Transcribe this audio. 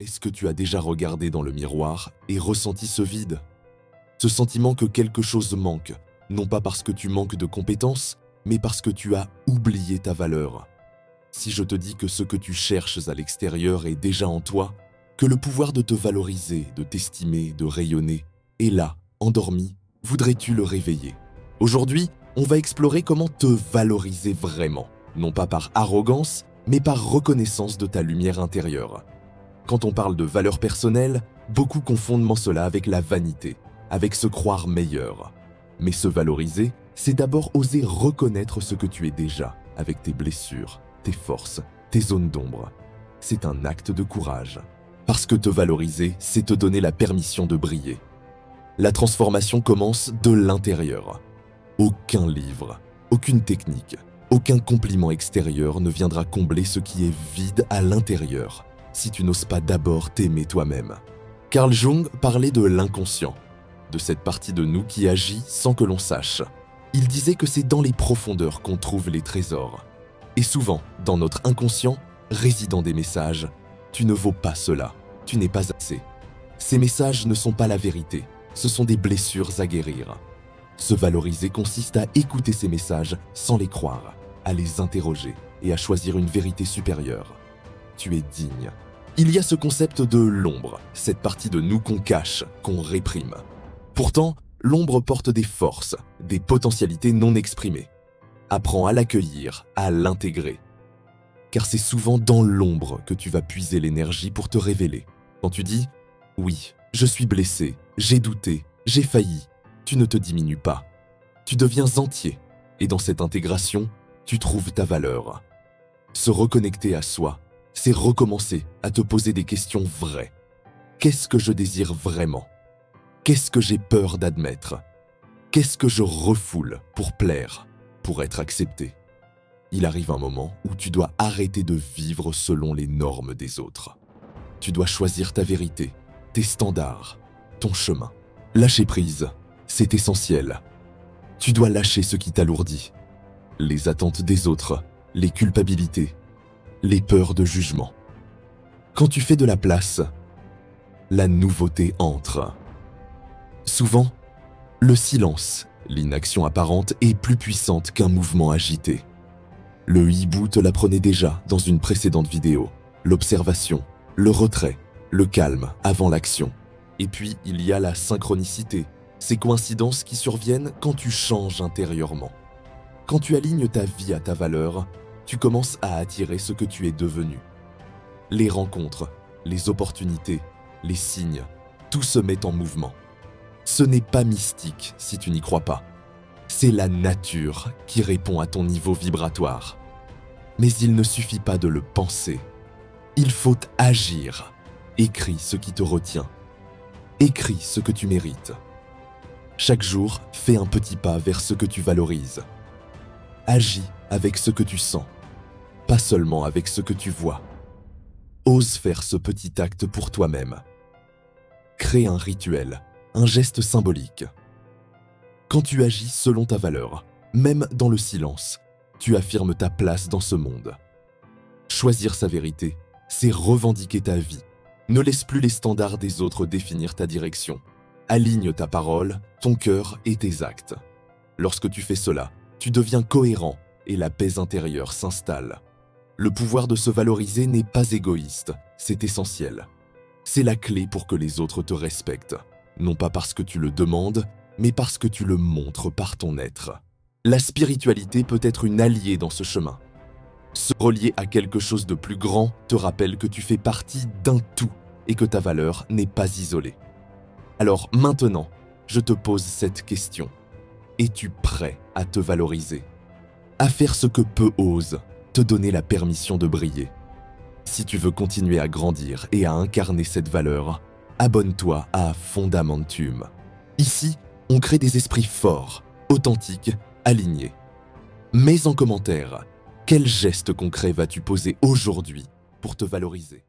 Est-ce que tu as déjà regardé dans le miroir et ressenti ce vide? Ce sentiment que quelque chose manque, non pas parce que tu manques de compétences, mais parce que tu as oublié ta valeur. Si je te dis que ce que tu cherches à l'extérieur est déjà en toi, que le pouvoir de te valoriser, de t'estimer, de rayonner est là, endormi, voudrais-tu le réveiller? Aujourd'hui, on va explorer comment te valoriser vraiment, non pas par arrogance, mais par reconnaissance de ta lumière intérieure. Quand on parle de valeur personnelle, beaucoup confondent cela avec la vanité, avec se croire meilleur. Mais se valoriser, c'est d'abord oser reconnaître ce que tu es déjà, avec tes blessures, tes forces, tes zones d'ombre. C'est un acte de courage. Parce que te valoriser, c'est te donner la permission de briller. La transformation commence de l'intérieur. Aucun livre, aucune technique, aucun compliment extérieur ne viendra combler ce qui est vide à l'intérieur, si tu n'oses pas d'abord t'aimer toi-même. Carl Jung parlait de l'inconscient, de cette partie de nous qui agit sans que l'on sache. Il disait que c'est dans les profondeurs qu'on trouve les trésors. Et souvent, dans notre inconscient, résident des messages « Tu ne vaux pas cela, tu n'es pas assez ». Ces messages ne sont pas la vérité, ce sont des blessures à guérir. Se valoriser consiste à écouter ces messages sans les croire, à les interroger et à choisir une vérité supérieure. Tu es digne. Il y a ce concept de l'ombre, cette partie de nous qu'on cache, qu'on réprime. Pourtant, l'ombre porte des forces, des potentialités non exprimées. Apprends à l'accueillir, à l'intégrer. Car c'est souvent dans l'ombre que tu vas puiser l'énergie pour te révéler. Quand tu dis « Oui, je suis blessé, j'ai douté, j'ai failli », tu ne te diminues pas. Tu deviens entier, et dans cette intégration, tu trouves ta valeur. Se reconnecter à soi, c'est recommencer à te poser des questions vraies. Qu'est-ce que je désire vraiment? Qu'est-ce que j'ai peur d'admettre? Qu'est-ce que je refoule pour plaire, pour être accepté? Il arrive un moment où tu dois arrêter de vivre selon les normes des autres. Tu dois choisir ta vérité, tes standards, ton chemin. Lâcher prise, c'est essentiel. Tu dois lâcher ce qui t'alourdit. Les attentes des autres, les culpabilités, les peurs de jugement. Quand tu fais de la place, la nouveauté entre. Souvent, le silence, l'inaction apparente est plus puissante qu'un mouvement agité. Le hibou te l'apprenait déjà dans une précédente vidéo. L'observation, le retrait, le calme avant l'action. Et puis, il y a la synchronicité, ces coïncidences qui surviennent quand tu changes intérieurement. Quand tu alignes ta vie à ta valeur, tu commences à attirer ce que tu es devenu. Les rencontres, les opportunités, les signes, tout se met en mouvement. Ce n'est pas mystique si tu n'y crois pas. C'est la nature qui répond à ton niveau vibratoire. Mais il ne suffit pas de le penser. Il faut agir. Écris ce qui te retient. Écris ce que tu mérites. Chaque jour, fais un petit pas vers ce que tu valorises. Agis avec ce que tu sens, pas seulement avec ce que tu vois. Ose faire ce petit acte pour toi-même. Crée un rituel, un geste symbolique. Quand tu agis selon ta valeur, même dans le silence, tu affirmes ta place dans ce monde. Choisir sa vérité, c'est revendiquer ta vie. Ne laisse plus les standards des autres définir ta direction. Aligne ta parole, ton cœur et tes actes. Lorsque tu fais cela, tu deviens cohérent et la paix intérieure s'installe. Le pouvoir de se valoriser n'est pas égoïste, c'est essentiel. C'est la clé pour que les autres te respectent, non pas parce que tu le demandes, mais parce que tu le montres par ton être. La spiritualité peut être une alliée dans ce chemin. Se relier à quelque chose de plus grand te rappelle que tu fais partie d'un tout et que ta valeur n'est pas isolée. Alors maintenant, je te pose cette question. Es-tu prêt à te valoriser? À faire ce que peu osent, te donner la permission de briller. Si tu veux continuer à grandir et à incarner cette valeur, abonne-toi à Fondamentum. Ici, on crée des esprits forts, authentiques, alignés. Mets en commentaire, quel geste concret vas-tu poser aujourd'hui pour te valoriser?